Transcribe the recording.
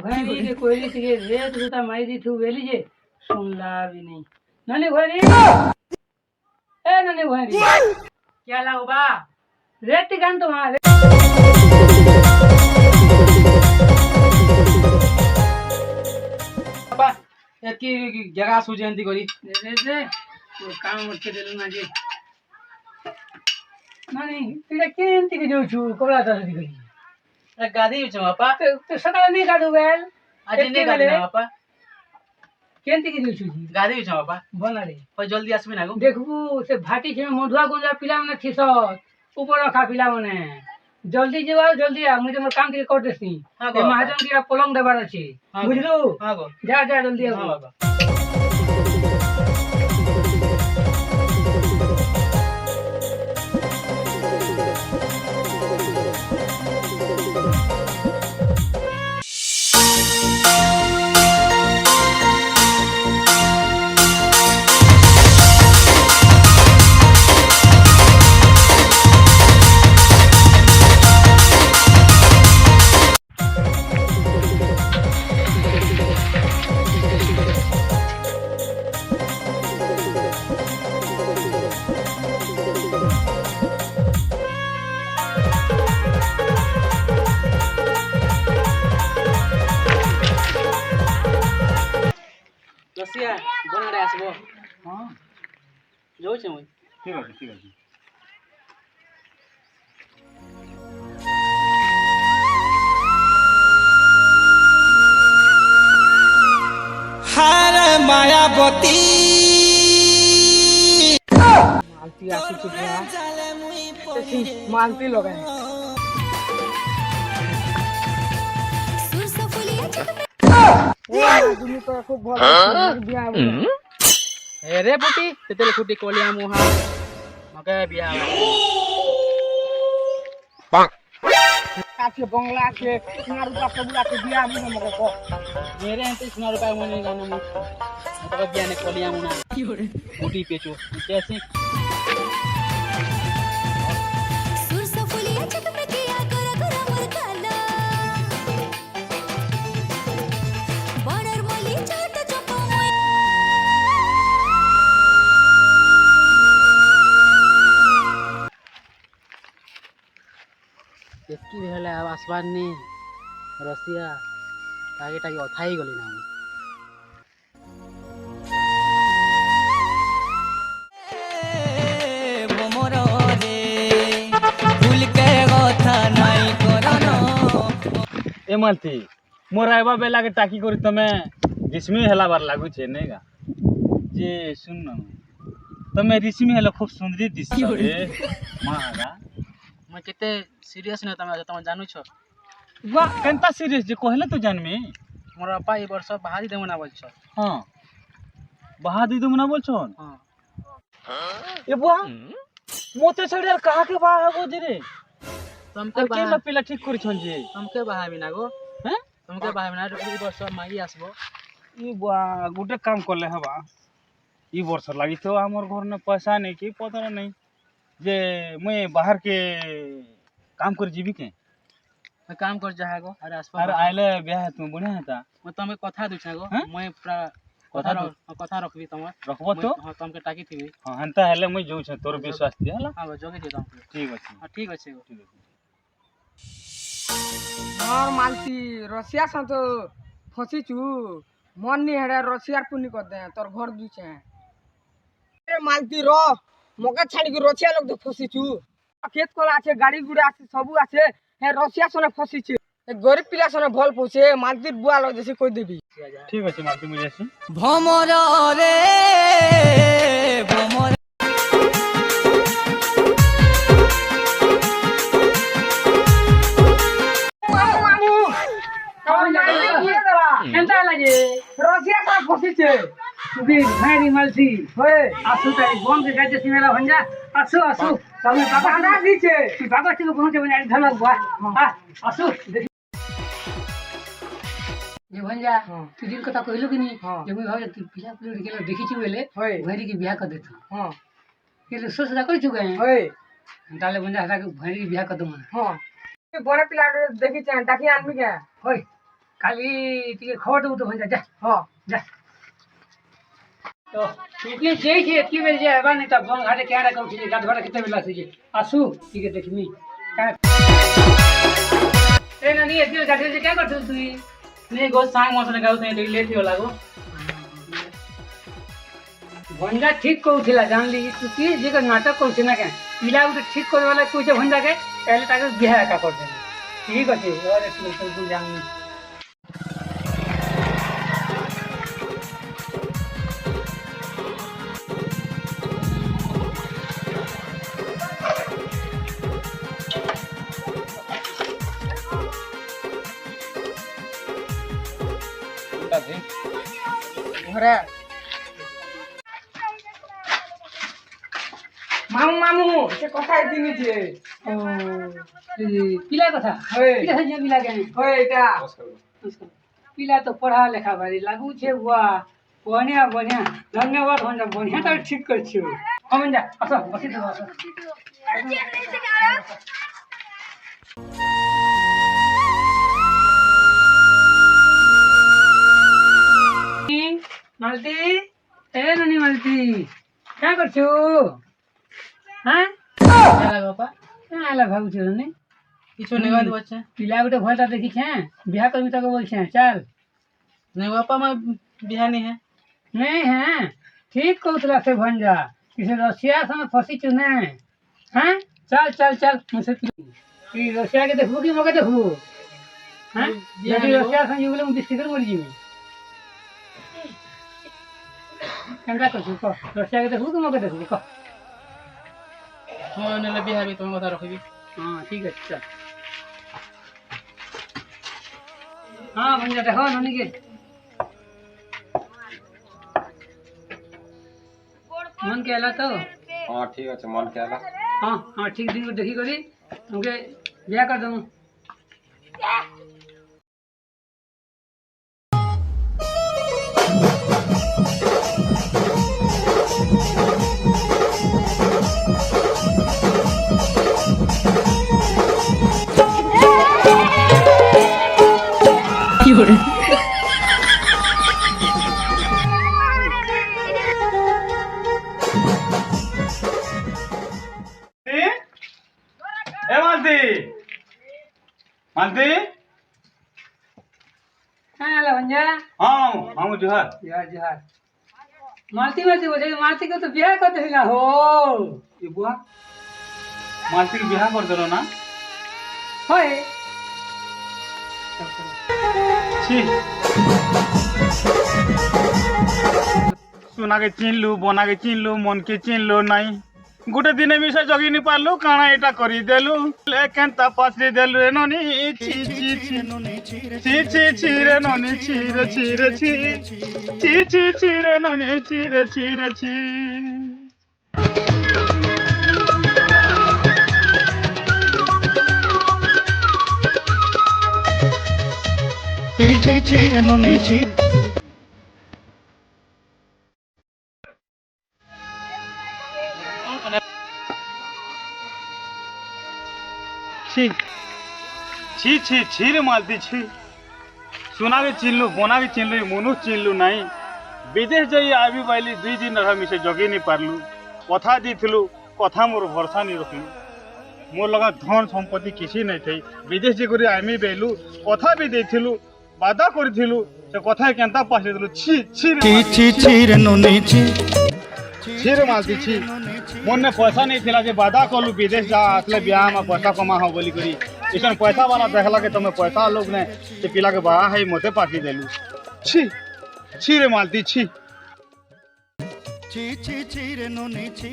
भैंरी के कोयली से रेत रूता मारी दी थी वेली जे सुनला भी नहीं। नने भैंरी ए नने भैंरी क्या लाओ बा? रेत गान तो वहाँ बाबा एतकी जगह सुजयंती करी रे रे वो काम करके देलु ना जे नहीं इधर केंती के जो छु कोला ता दी गई गादी छ बापा तो सकाळ नहीं काढू बेल आज नहीं गादी ना बापा केंती के जो छु जी गादी छ बापा बना रे पर जल्दी आसबे ना गो देखबू से भाटी छे मधुआ गुंजा पिला मने थिसत ऊपर रखा पिला मने जल्दी जाओ जल्दी आ मुझे मोर काम के कर देसी हां ए महाजन की पलंग देबार अछि बुझलू हां गो जा जा जल्दी आ हां बाबा रसिया बना रे आसबो हां जो छ मुई ठीक है हारे मायावती मालती आसी चुकिया मालती लगाए ए दुनी तो खूब भल बिया ए रे पुटी तेतले खुटी कोलिया मुहा मके बिया काचे बंगला के नारू का सबला के बिया में मके को मेरे हैं 30 रुपए मने गाना में तो बिया ने कोलिया मुना मुटी पेचो कैसे एतकी भेले अब आसबान ने रसिया टागे टागे अथाई गली ना मोर रे भूल के कथा नहीं करनो ए मालती मोर आइबा बेला के टाकी करी तमे रिश्मी हेला बार लागु छे नै गा जे सुन न तमे रिश्मी हेला खूब सुंदरी दिस रे मागा मैं केते सीरियस न तमे जानू छ वाह केनता सीरियस जे कहले तो जानमी मोर अपा ई वर्ष बाहरी देमना बोल छ हां बहा दी तुम ना बोल छन हां ए बुआ मोते छड़िया कहा के बहा हो जे रे तुमके के न पिला ठीक करी छन जे तुमके बाहाबी ना गो हैं तुमके बाहाबी ना ई वर्ष माई आसबो ई बुआ गुटे काम करले हबा ई वर्ष लागी तो हमर घर में पैसा नहीं कि पता नहीं जे मैं बाहर के काम कर जीवी के मैं काम कर जा गो अरे आसबो अरे आइले ब्याह तू बुने हता मैं तुमके कथा दु छ गो हैं? मैं पूरा कथा रखबी तुम रखबो तो हां तुमके टाकी थी हां हंता हेले मैं जाऊ छ तोर विश्वास दिया हला हां जोगे दे तुमके ठीक अछि हां ठीक अछि गो ठीक अछि और मालती रसिया सा तो फसी छु मन नहीं हेडा रसियार पुनी कर दे तोर घर दू छे ए मालती रो मका छाड़ी के रसिया लोग तो फसी छु खेत कोला আছে गाड़ी गुड़ा আছে सबु আছে हे रसिया सने फसी छे ए गरीब पिला सने भल पहुचे मालती बुआ लग जैसे कोई देबी ठीक अछि मालती मुझे से भमर रे भमर मामू केनता लागे रसिया सा फसी छे सुबी भारी मालती होए आसु ताई बम के गाजे सिमेला भंजा आसु आसु तमे बाबा आना दीछे तू बाबा के पहुंचे बना धलक बा हां आसु जे भंजा तू दिन कथा कहलु कि नी जे मुई भाव तू पिला पुली के देखि छि बेले भैरी के बियाह कर देत हां के सोच रा कर छु गए होए ताले भंजा हटा के भैरी के बियाह कर दम हां बड़े पिला देखि छ डाकी आदमी के होए ଖାଲି ଟିକେ ଖବର ଦେବୁ ତ ଭଞ୍ଜା ଯା ହଁ ଯା ତ ଟିକେ ଯାଇଛେ ଏତ୍କି ବେଲେ ଯେ ହେବା ନାଇଁ ତା ବନ ଘାଟେ କେଆଡ଼େ କହୁଛି ଗାଧବାଟା କେତେବେଳେ ଆସୁଛି ଆସୁ ଟିକେ ଦେଖିମି ଏ ନାନୀ ଏତ୍କି ଗାଧେଇ କାଁ କରୁଛୁ ତୁଇ नहीं गो सांग मसने गाउ तई लेट हो लागो ଭଞ୍ଜା ଠିକ୍ କହୁଥିଲା ଜାଣିଲି ତୁ କିଏ ଯେ ନାଟକ କରୁଛୁ ନା କାଁ ପିଲା ଗୋଟେ ଠିକ୍ କରିବାଲେ କହୁଛେ ଭଞ୍ଜାକେ ତାହେଲେ ତାକୁ ବିହା ଏକା କରିଦେବି ଠିକ୍ ଅଛି ଘରେ ତୁ ଜାଣିନି ଘରେ ମାମୁ ମାମୁ ସେ କଥା ହେଇଥିନି ଯେ ପିଲା କଥା ହଏ ପିଲା ଝିଅ ପିଲା କେন ହଏ ଏଇଟା ପିଲା ତ ପଢା ଲେଖା ଭାରି ଲାଗୁଛେ ବୁଆ ବଢିଆ ବଢିଆ ଧନ୍ୟବାଦ ଭଞ୍ଜା ବଢିଆ ତାକୁ ଠିକ୍ କରିଛୁ ହଁ ଭଞ୍ଜା ଆସ ବସିଥିବ ଆସ मालती ए ननी मालती क्या करछु हाँ आला बापा क्या आला भाबुछु ननी किछो नहीं गाद बच्चा पिला गोटे भलटा देखी छे बियाह करबी तक बोल छे चल नहीं बापा मैं बिहानी है नहीं है ठीक कहतला से भंजा किसे रसिया संग फसी छु ने हाँ चल चल चल मुझसे की रसिया के देखबो की मके देखबो हाँ यदि रसिया संग युगले मु डिस्ट्रिक्ट मरि जिमी केनका करछु क रसिया के देखबो की मके देखबो क मैं ने बिहा भी तुम बता रखबी हाँ ठीक है चल हाँ भंजा देखो ननी के मन के आला तो हाँ ठीक है मन के आला हाँ हाँ ठीक दिन को देखी करी तुमके ब्याह कर दूँ ए मालती मालती हाँ आला भंजा हाँ मामू जोहार जोहार जोहार मालती मालती बोले मालती को तो ब्याह कर देगा हो ये बुआ मालती के बिहा कर देलो ना होए छी सुना के चिन लू बना के चिन लू मन के चिन लो नहीं गोटे दिन मिसे जगी नहीं पारलू काना एटा करी देलू लेकिन तपासरी देलू रे ननी छी छी छी छी छी छी रे ननी छी रे छी रे छी छी छी छी रे ननी छी रे छी रे छी छी छी रे ननी छी छी छी छी छी रे मालती छी सुना के चिनलू बना के चिनलू मनु चिनलू नहीं विदेश जाई आबी बाइली 2 दिन रहा मिसे जगे नहीं पारलू कथा दीथलू कथा मोर भरोसा नहीं रखलू मोर लगा धन संपत्ति किसी नहीं थई विदेश जे करी आमी बेलू कथा भी देथिलू वादा करथिलू से कथा केनता पासे देलू छी छी रे ननी छी छी रे मालती छी मन में पैसा नहीं थिला जे वादा कलू विदेश जा असले बियाह में पैसा कमा हो बोली करी इसन पैसा वाला देखला के तुम पैसा लोग ने से पिला के बाहा है मते पाकी देलू छी छी रे मालती छी छी छी छी रे नोनी छी